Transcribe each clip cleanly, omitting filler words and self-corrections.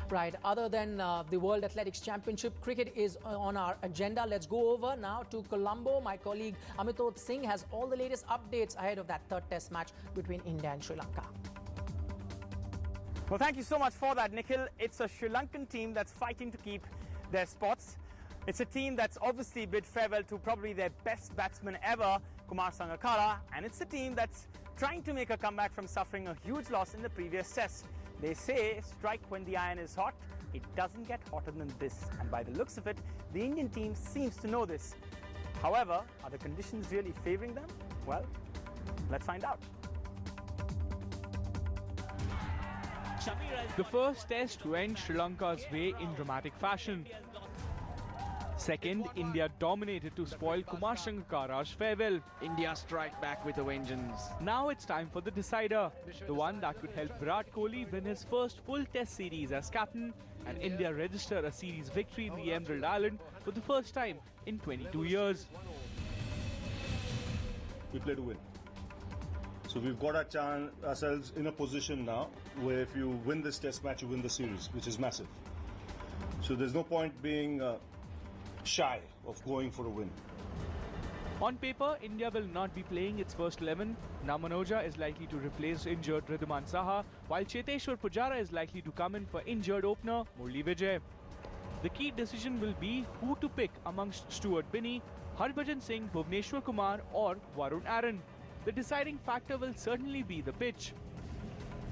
Right, other than the World Athletics Championship, cricket is on our agenda. Let's go over now to Colombo. My colleague Naman Singh has all the latest updates ahead of that third test match between India and Sri Lanka. Well, thank you so much for that, Nikhil. It's a Sri Lankan team that's fighting to keep their spots. It's a team that's obviously bid farewell to probably their best batsman ever, Kumar Sangakkara, and it's a team that's trying to make a comeback from suffering a huge loss in the previous test. They say strike when the iron is hot. It doesn't get hotter than this, and by the looks of it, the Indian team seems to know this. However, are the conditions really favouring them? Well, let's find out. The first test went Sri Lanka's way in dramatic fashion. Second, India dominated to spoil Kumar Sangakkara's farewell. India strike back with a vengeance. Now it's time for the decider, the one that could help Virat Kohli win his first full test series as captain and India register a series victory in the Emerald Island for the first time in 22 years. We play to win. So we've got ourselves in a position now where if you win this test match, you win the series, which is massive. So there's no point being shy of going for a win. On paper, India will not be playing its first 11. Naman Ojha is likely to replace injured Wriddhiman Saha, while Cheteshwar Pujara is likely to come in for injured opener Murli Vijay. The key decision will be who to pick amongst Stuart Binnie, Harbhajan Singh, Bhuvneshwar Kumar or Varun Aaron. The deciding factor will certainly be the pitch.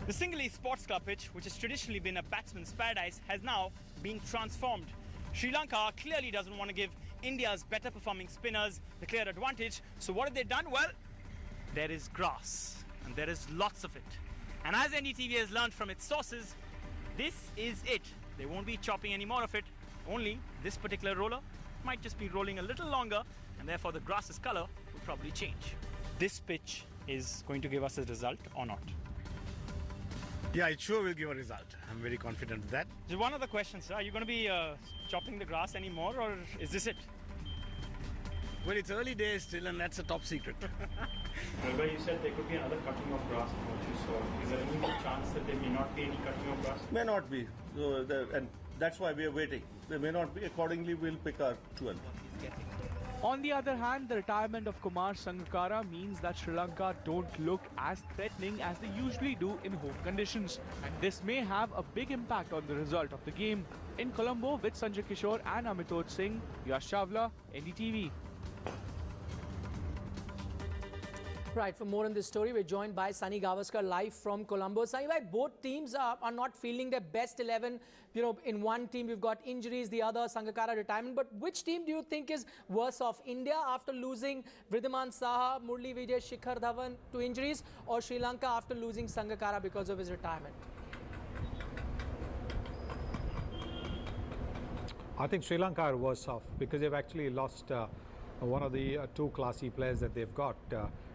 The Sinhalese Sports Club pitch, which has traditionally been a batsman's paradise, has now been transformed. Sri Lanka clearly doesn't want to give India's better performing spinners the clear advantage. So what have they done? Well, there is grass and there is lots of it. And as NDTV has learned from its sources, this is it. They won't be chopping any more of it. Only this particular roller might just be rolling a little longer and therefore the grass's color will probably change. This pitch is going to give us a result or not? Yeah, it sure will give a result. I'm very confident of that. Just one other question, sir. Are you going to be chopping the grass anymore, or is this it? Well, it's early days still, and that's a top secret. Well, you said there could be another cutting of grass from what you saw. Is there any chance that there may not be any cutting of grass? May not be. So and that's why we are waiting. There may not be. Accordingly, we'll pick our 12. On the other hand, the retirement of Kumar Sangakkara means that Sri Lanka don't look as threatening as they usually do in home conditions. And this may have a big impact on the result of the game. In Colombo, with Sanjay Kishore and Naman Singh, Yash Chawla, NDTV. Right, for more on this story, we're joined by Sunny Gavaskar live from Colombo. Sunny, both teams are not fielding their best 11. You know, in one team we've got injuries, the other Sangakkara retirement. But which team do you think is worse off? India after losing Wriddhiman Saha, Murli Vijay, Shikhar Dhawan to injuries, or Sri Lanka after losing Sangakkara because of his retirement? I think Sri Lanka are worse off because they've actually lost one of the two classy players that they've got.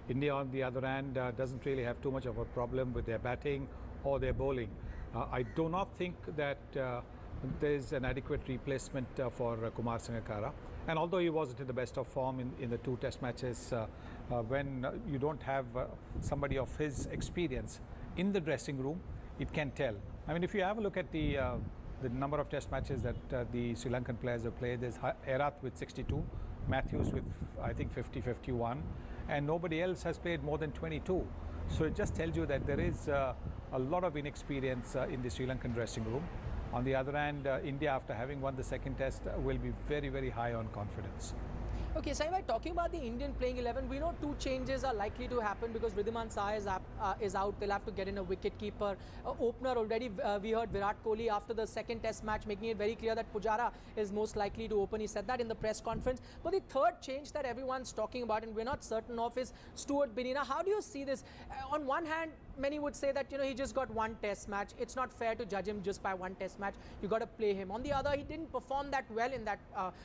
India, on the other hand, doesn't really have too much of a problem with their batting or their bowling. I do not think that there's an adequate replacement for Kumar Sangakkara. And although he wasn't in the best of form in the two test matches, when you don't have somebody of his experience in the dressing room, it can tell. I mean, if you have a look at the number of test matches that the Sri Lankan players have played, there's Erath with 62, Matthews with, I think, 50, 51, and nobody else has played more than 22. So it just tells you that there is a lot of inexperience in the Sri Lankan dressing room. On the other hand, India, after having won the second test, will be very, very high on confidence. Okay, so talking about the Indian playing 11, we know two changes are likely to happen because Wriddhiman Saha is out. They'll have to get in a wicket-keeper. Opener already, we heard Virat Kohli after the second test match making it very clear that Pujara is most likely to open. He said that in the press conference. But the third change that everyone's talking about and we're not certain of is Stuart Binnie. Now, how do you see this? On one hand, many would say that, you know, he just got one test match. It's not fair to judge him just by one test match. You got to play him. On the other, he didn't perform that well in that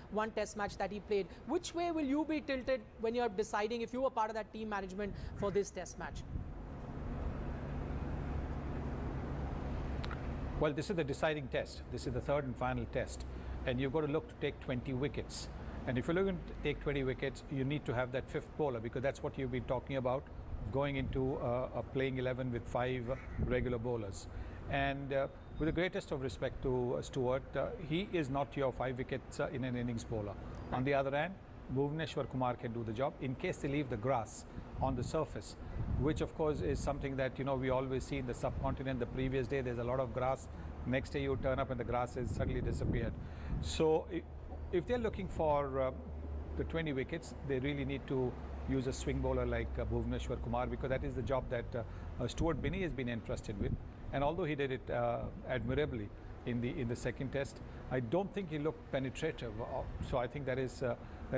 one test match that he played. Which way will you be tilted when you're deciding if you were part of that team management for this test match? Well, this is the deciding test. This is the third and final test. And you've got to look to take 20 wickets. And if you're looking to take 20 wickets, you need to have that fifth bowler because that's what you've been talking about, going into a playing 11 with 5 regular bowlers. And with the greatest of respect to Stewart, he is not your 5 wickets in an innings bowler. On the other hand, Bhuvneshwar Kumar can do the job in case they leave the grass on the surface, which of course is something that we always see in the subcontinent. The previous day there's a lot of grass, next day you turn up and the grass has suddenly disappeared. So if they're looking for the 20 wickets, they really need to use a swing bowler like Bhuvneshwar Kumar, because that is the job that Stuart Binney has been entrusted with. And although he did it admirably in the second test, I don't think he looked penetrative. So I think that is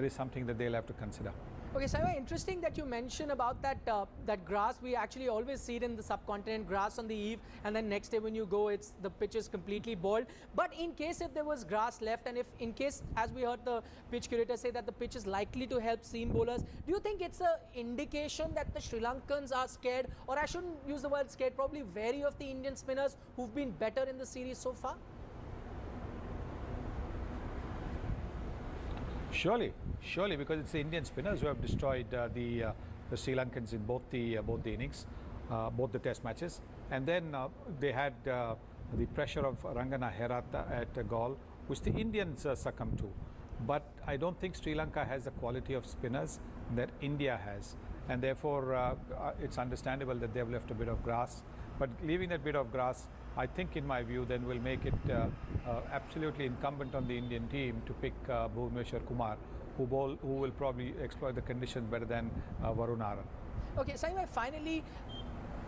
something that they'll have to consider. Okay, Saiva, interesting that you mentioned about that grass. We actually always see it in the subcontinent, grass on the eve, and then next day when you go, the pitch is completely bald. But in case if there was grass left, and if in case, as we heard the pitch curator say, that the pitch is likely to help seam bowlers, do you think it's an indication that the Sri Lankans are scared, or I shouldn't use the word scared, probably wary of the Indian spinners who've been better in the series so far? Surely, because it's the Indian spinners who have destroyed the Sri Lankans in both the innings, both the test matches. And then they had the pressure of Rangana Herata at Gaul, which the Indians succumbed to. But I don't think Sri Lanka has the quality of spinners that India has. And therefore, it's understandable that they've left a bit of grass. But leaving that bit of grass, I think, in my view, then will make it absolutely incumbent on the Indian team to pick Bhuvneshwar Kumar, who will probably exploit the conditions better than Varun Aaron. Okay, Saima, finally,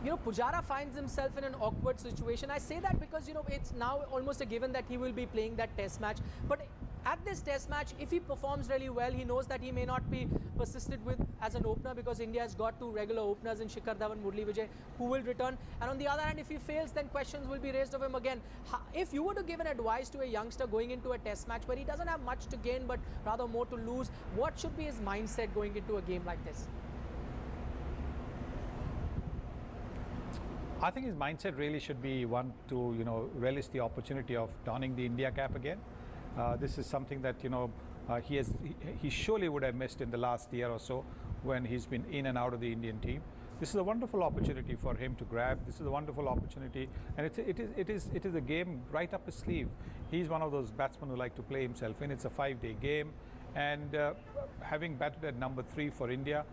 Pujara finds himself in an awkward situation. I say that because, it's now almost a given that he will be playing that test match. But at this test match, if he performs really well, he knows that he may not be persisted with as an opener, because India has got 2 regular openers in Shikhar Dhawan, Murli Vijay, who will return. And on the other hand, if he fails, then questions will be raised of him again. If you were to give an advice to a youngster going into a test match where he doesn't have much to gain but rather more to lose, what should be his mindset going into a game like this? I think his mindset really should be one to relish the opportunity of donning the India cap again. This is something that he surely would have missed in the last year or so when he's been in and out of the Indian team. This is a wonderful opportunity for him to grab. This is a wonderful opportunity, and it is a game right up his sleeve. He's one of those batsmen who like to play himself in. It's a 5-day game, and having batted at number 3 for India,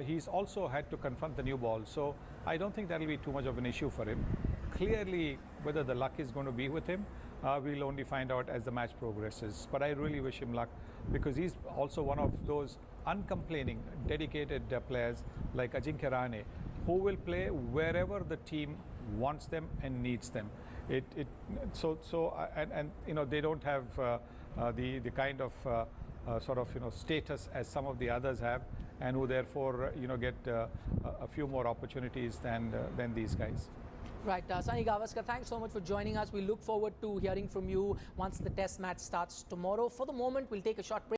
he's also had to confront the new ball. So I don't think that'll be too much of an issue for him. Clearly, whether the luck is going to be with him, we'll only find out as the match progresses. But I really wish him luck, because he's also one of those uncomplaining, dedicated players like Ajinkya Rahane, who will play wherever the team wants them and needs them. They don't have the kind of status as some of the others have, and who therefore get a few more opportunities than these guys. Right, Sunny Gavaskar, thanks so much for joining us. We look forward to hearing from you once the test match starts tomorrow. For the moment, we'll take a short break.